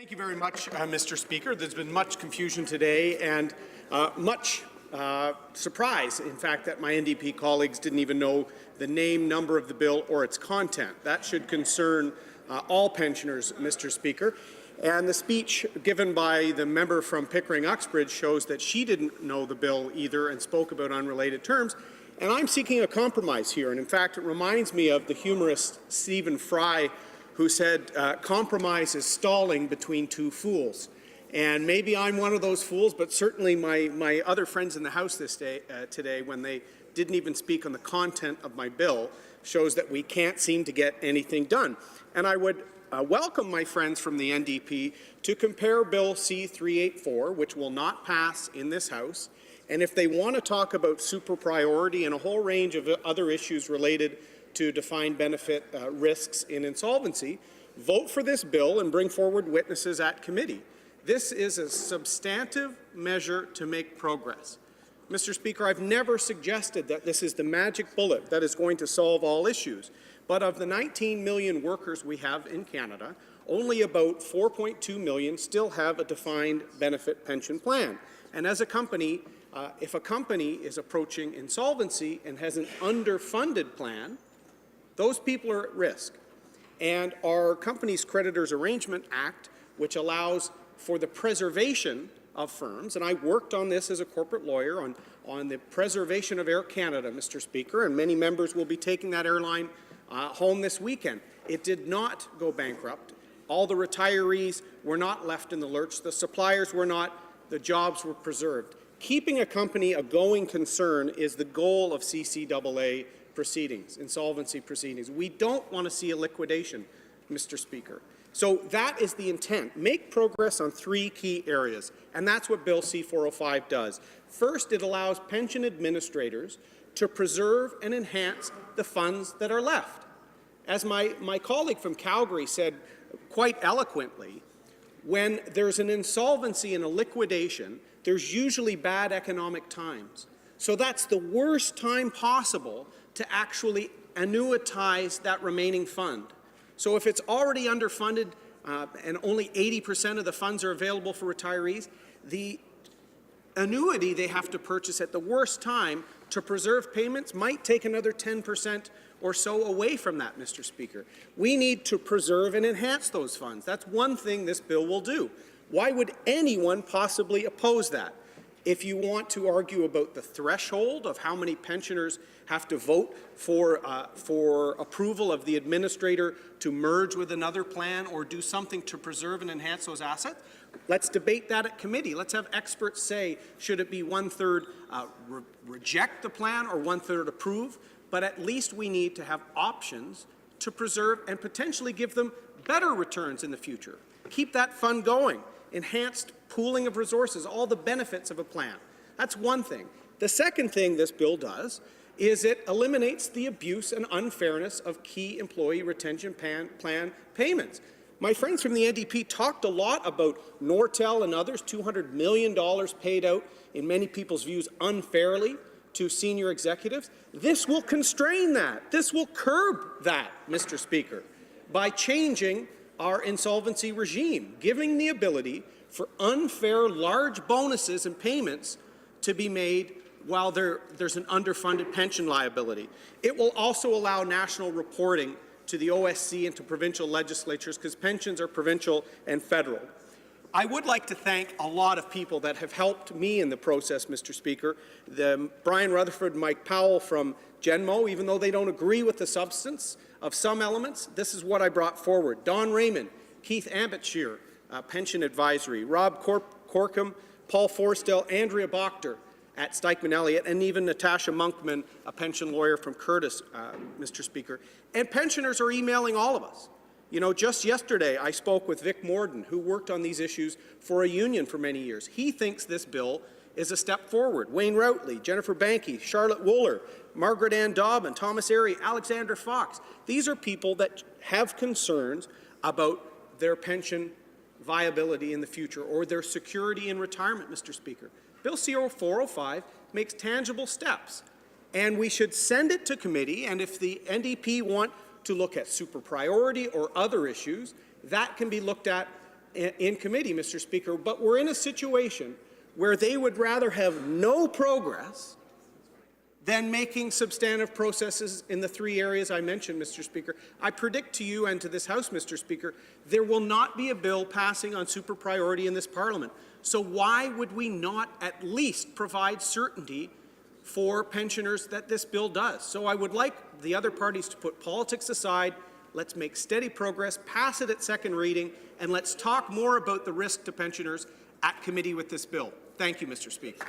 Thank you very much, Mr. Speaker. There's been much confusion today and much surprise, in fact, that my NDP colleagues didn't even know the name, number of the bill or its content. That should concern all pensioners, Mr. Speaker. And the speech given by the member from Pickering-Uxbridge shows that she didn't know the bill either and spoke about unrelated terms. And I'm seeking a compromise here. And in fact, it reminds me of the humorist Stephen Fry, who said, compromise is stalling between two fools. And maybe I'm one of those fools, but certainly my other friends in the House today, when they didn't even speak on the content of my bill, shows that we can't seem to get anything done. And I would welcome my friends from the NDP to compare Bill C-384, which will not pass in this House, and if they want to talk about super priority and a whole range of other issues related to defined benefit risks in insolvency, vote for this bill and bring forward witnesses at committee. This is a substantive measure to make progress. Mr. Speaker, I've never suggested that this is the magic bullet that is going to solve all issues. But of the 19 million workers we have in Canada, only about 4.2 million still have a defined benefit pension plan. And as a company, if a company is approaching insolvency and has an underfunded plan, those people are at risk. And our Companies Creditors Arrangement Act, which allows for the preservation of firms, and I worked on this as a corporate lawyer on the preservation of Air Canada, Mr. Speaker, and many members will be taking that airline home this weekend. It did not go bankrupt. All the retirees were not left in the lurch. The suppliers were not. The jobs were preserved. Keeping a company a going concern is the goal of CCAA proceedings, insolvency proceedings. We don't want to see a liquidation, Mr. Speaker. So that is the intent. Make progress on three key areas, and that's what Bill C-405 does. First, it allows pension administrators to preserve and enhance the funds that are left. As my colleague from Calgary said quite eloquently, when there's an insolvency and a liquidation, there's usually bad economic times. So that's the worst time possible to actually annuitize that remaining fund. So if it's already underfunded and only 80% of the funds are available for retirees, the annuity they have to purchase at the worst time to preserve payments might take another 10% or so away from that, Mr. Speaker. We need to preserve and enhance those funds. That's one thing this bill will do. Why would anyone possibly oppose that? If you want to argue about the threshold of how many pensioners have to vote for approval of the administrator to merge with another plan or do something to preserve and enhance those assets, let's debate that at committee. Let's have experts say, should it be one-third reject the plan or one-third approve? But at least we need to have options to preserve and potentially give them better returns in the future. Keep that fund going. Enhanced pooling of resources, all the benefits of a plan. That's one thing. The second thing this bill does is it eliminates the abuse and unfairness of key employee retention plan payments. My friends from the NDP talked a lot about Nortel and others, $200 million paid out, in many people's views, unfairly to senior executives. This will constrain that. This will curb that, Mr. Speaker, by changing our insolvency regime, giving the ability for unfair large bonuses and payments to be made while there's an underfunded pension liability. It will also allow national reporting to the OSC and to provincial legislatures because pensions are provincial and federal. I would like to thank a lot of people that have helped me in the process, Mr. Speaker. Brian Rutherford, Mike Powell from Genmo, even though they don't agree with the substance of some elements, this is what I brought forward. Don Raymond, Keith Ambitshire, Pension Advisory, Rob Corkum, Paul Forstell, Andrea Bochter at Stikeman Elliott, and even Natasha Monkman, a pension lawyer from Curtis, Mr. Speaker. And pensioners are emailing all of us. You know, just yesterday I spoke with Vic Morden, who worked on these issues for a union for many years. He thinks this bill is a step forward. Wayne Routley, Jennifer Banky, Charlotte Wooler, Margaret Ann Dobbin, Thomas Airy, Alexander Fox. These are people that have concerns about their pension viability in the future or their security in retirement, Mr. Speaker. Bill C-405 makes tangible steps, and we should send it to committee, and if the NDP want to look at super priority or other issues, that can be looked at in committee, Mr. Speaker, but we're in a situation where they would rather have no progress than making substantive processes in the 3 areas I mentioned, Mr. Speaker. I predict to you and to this House, Mr. Speaker, there will not be a bill passing on super priority in this Parliament. So why would we not at least provide certainty for pensioners that this bill does? So I would like the other parties to put politics aside. Let's make steady progress, pass it at second reading, and let's talk more about the risk to pensioners at committee with this bill. Thank you, Mr. Speaker.